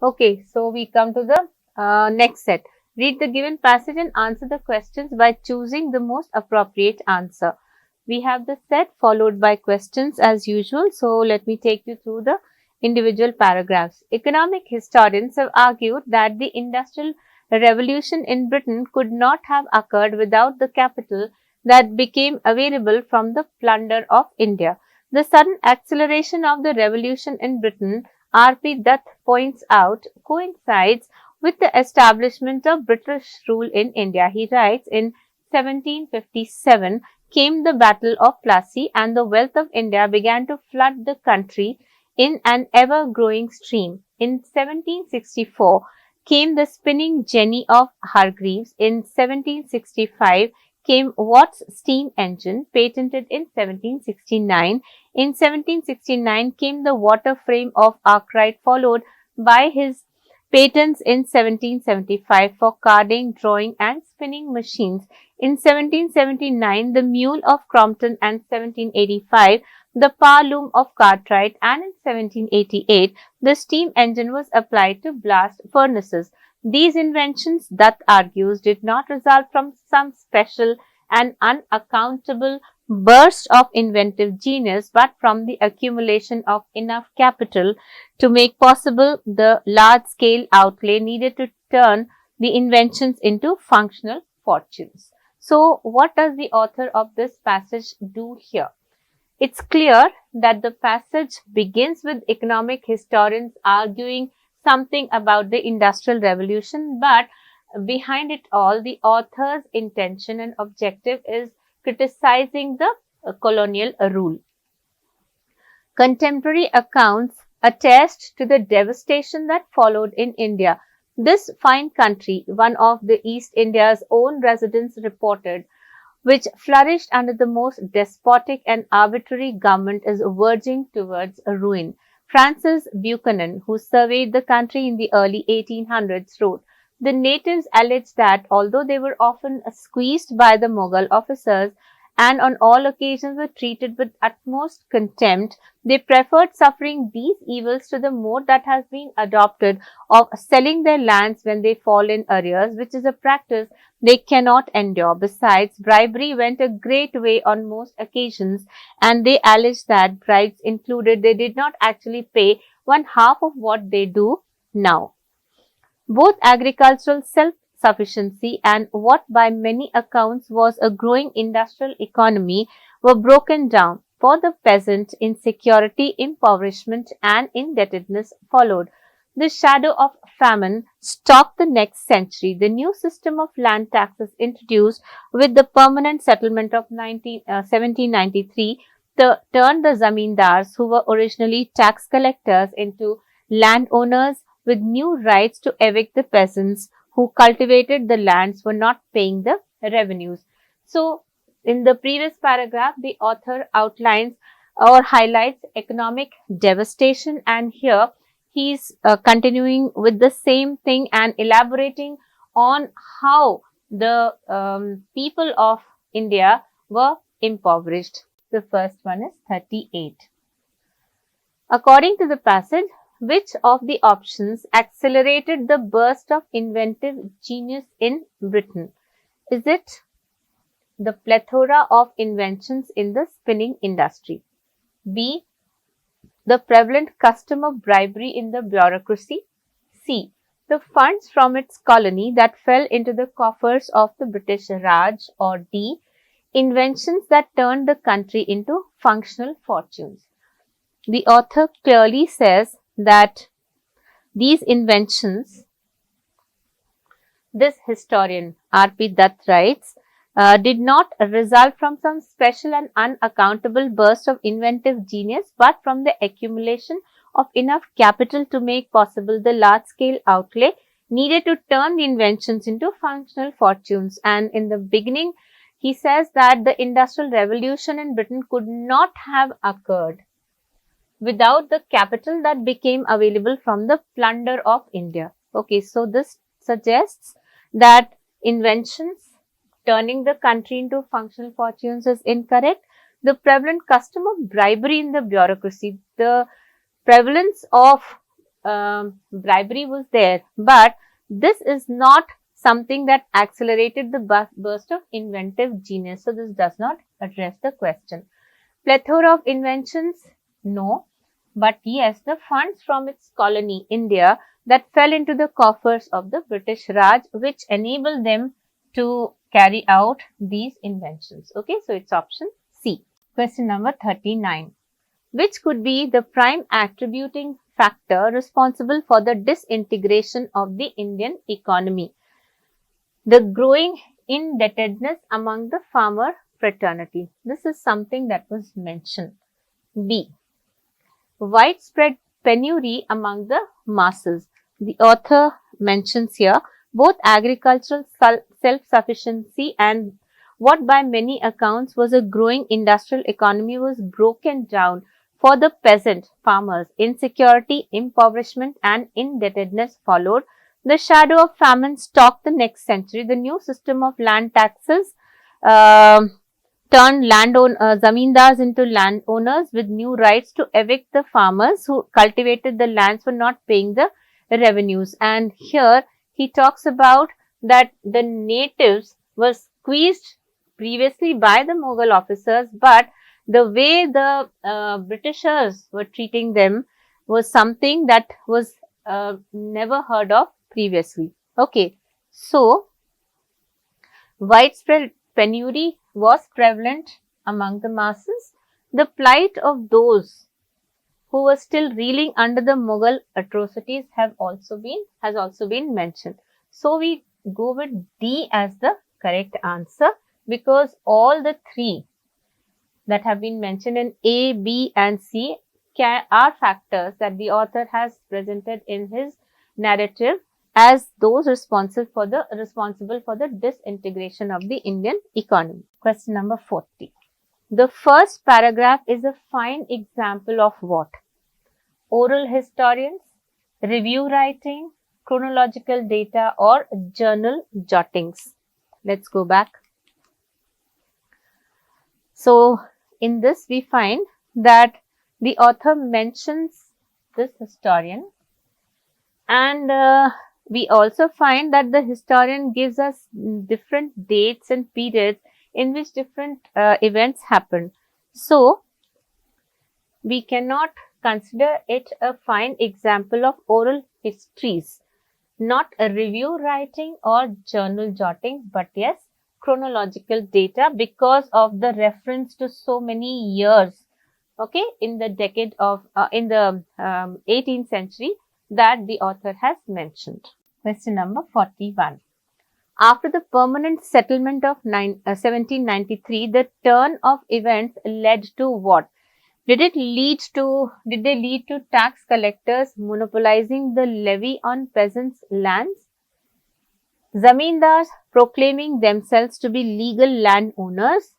Okay, so we come to the next set. Read the given passage and answer the questions by choosing the most appropriate answer. We have the set followed by questions as usual. So let me take you through the individual paragraphs. Economic historians have argued that the Industrial Revolution in Britain could not have occurred without the capital that became available from the plunder of India. The sudden acceleration of the revolution in Britain, R.P. Dutt points out, coincides with the establishment of British rule in India. He writes, in 1757 came the Battle of Plassey and the wealth of India began to flood the country in an ever-growing stream. In 1764 came the spinning jenny of Hargreaves. In 1765 came Watt's steam engine, patented in 1769. In 1769 came the water frame of Arkwright, followed by his patents in 1775 for carding, drawing and spinning machines. In 1779, the mule of Crompton, and 1785, the power loom of Cartwright, and in 1788, the steam engine was applied to blast furnaces. These inventions, Dutt argues, did not result from some special and unaccountable burst of inventive genius, but from the accumulation of enough capital to make possible the large-scale outlay needed to turn the inventions into functional fortunes. So, what does the author of this passage do here? It's clear that the passage begins with economic historians arguing something about the Industrial Revolution, but behind it all, the author's intention and objective is criticizing the colonial rule. Contemporary accounts attest to the devastation that followed in India. This fine country, one of the East India's own residents reported, which flourished under the most despotic and arbitrary government, is verging towards ruin. Francis Buchanan, who surveyed the country in the early 1800s, wrote, "The natives alleged that although they were often squeezed by the Mughal officers and on all occasions were treated with utmost contempt, they preferred suffering these evils to the mode that has been adopted of selling their lands when they fall in arrears, which is a practice they cannot endure. Besides, bribery went a great way on most occasions, and they alleged that bribes included, they did not actually pay one half of what they do now." Both agricultural self-sufficiency and what by many accounts was a growing industrial economy were broken down. For the peasant, insecurity, impoverishment and indebtedness followed. The shadow of famine stalked the next century. The new system of land taxes introduced with the permanent settlement of 1793 turned the zamindars, who were originally tax collectors, into landowners with new rights to evict the peasants who cultivated the lands were not paying the revenues. So, in the previous paragraph, the author outlines or highlights economic devastation, and here he's continuing with the same thing and elaborating on how the people of India were impoverished. The first one is 38. According to the passage, which of the options accelerated the burst of inventive genius in Britain? Is it the plethora of inventions in the spinning industry? B, the prevalent custom of bribery in the bureaucracy? C, the funds from its colony that fell into the coffers of the British Raj? Or D, inventions that turned the country into functional fortunes? The author clearly says that these inventions, this historian R.P. Dutt writes, did not result from some special and unaccountable burst of inventive genius, but from the accumulation of enough capital to make possible the large-scale outlay needed to turn the inventions into functional fortunes. And in the beginning, he says that the Industrial Revolution in Britain could not have occurred without the capital that became available from the plunder of India. Okay, so this suggests that inventions turning the country into functional fortunes is incorrect. The prevalent custom of bribery in the bureaucracy, the prevalence of bribery was there, but this is not something that accelerated the burst of inventive genius. So this does not address the question. Plethora of inventions? No. But yes, the funds from its colony, India, that fell into the coffers of the British Raj, which enabled them to carry out these inventions. Okay, so it's option C. Question number 39. Which could be the prime attributing factor responsible for the disintegration of the Indian economy? The growing indebtedness among the farmer fraternity. This is something that was mentioned. B. Widespread penury among the masses. The author mentions here both agricultural self-sufficiency and what by many accounts was a growing industrial economy was broken down for the peasant farmers. Insecurity, impoverishment and indebtedness followed. The shadow of famine stalked the next century. The new system of land taxes turned zamindars into landowners with new rights to evict the farmers who cultivated the lands for not paying the revenues. And here he talks about that the natives were squeezed previously by the Mughal officers, but the way the Britishers were treating them was something that was never heard of previously. Okay, so widespread penury was prevalent among the masses. The plight of those who were still reeling under the Mughal atrocities has also been mentioned. So we go with D as the correct answer because all the three that have been mentioned in A, B and C are factors that the author has presented in his narrative as those responsible for the disintegration of the Indian economy. Question number 40. The first paragraph is a fine example of what? Oral historians, review writing, chronological data or journal jottings. Let's go back. So in this we find that the author mentions this historian, and we also find that the historian gives us different dates and periods in which different events happened. So we cannot consider it a fine example of oral histories, not a review writing or journal jotting, but yes, chronological data because of the reference to so many years, okay, in the decade of, in the 18th century that the author has mentioned. Question number 41. After the permanent settlement of 1793, the turn of events led to what? Did they lead to tax collectors monopolizing the levy on peasants' lands? Zamindars proclaiming themselves to be legal landowners?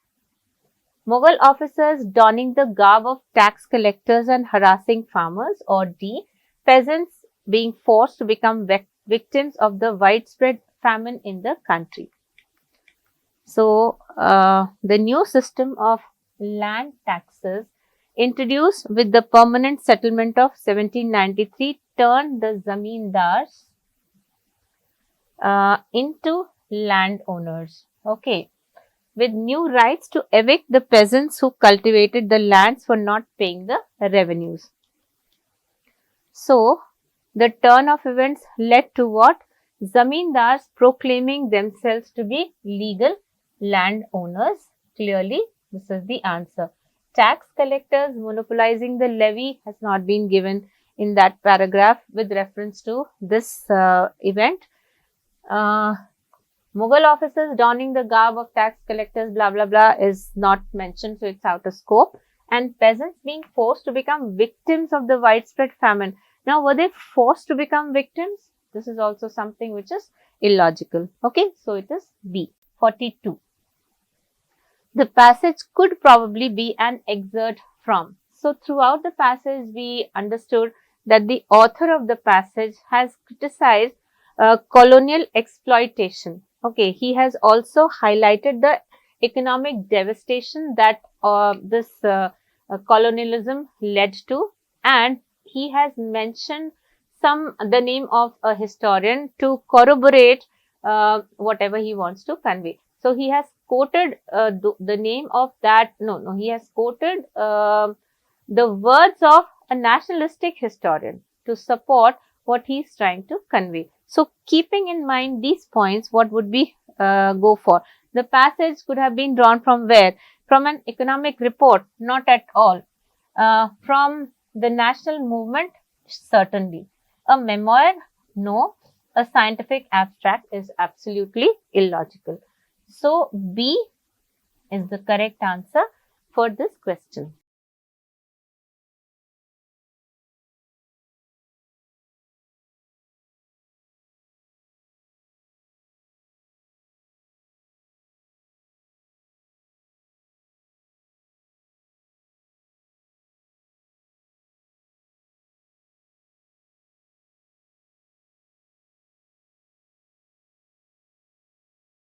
Mughal officers donning the garb of tax collectors and harassing farmers? Or D. Peasants being forced to become victims of the widespread famine in the country? So, the new system of land taxes introduced with the permanent settlement of 1793 turned the zamindars into landowners, okay, with new rights to evict the peasants who cultivated the lands for not paying the revenues. So, the turn of events led to what? Zamindars proclaiming themselves to be legal landowners. Clearly, this is the answer. Tax collectors monopolizing the levy has not been given in that paragraph with reference to this event. Mughal officers donning the garb of tax collectors, blah blah blah, is not mentioned, so it's out of scope. And peasants being forced to become victims of the widespread famine. Now, were they forced to become victims? This is also something which is illogical. Okay, so it is B. 42. The passage could probably be an excerpt from. So, throughout the passage, we understood that the author of the passage has criticized colonial exploitation. Okay, he has also highlighted the economic devastation that colonialism led to, and he has mentioned the name of a historian to corroborate whatever he wants to convey. So he has quoted the name of that. No, he has quoted the words of a nationalistic historian to support what he is trying to convey. So keeping in mind these points, what would we go for? The passage could have been drawn from where? From an economic report? Not at all. From the national movement? Certainly. A memoir? No. A scientific abstract is absolutely illogical. So B is the correct answer for this question.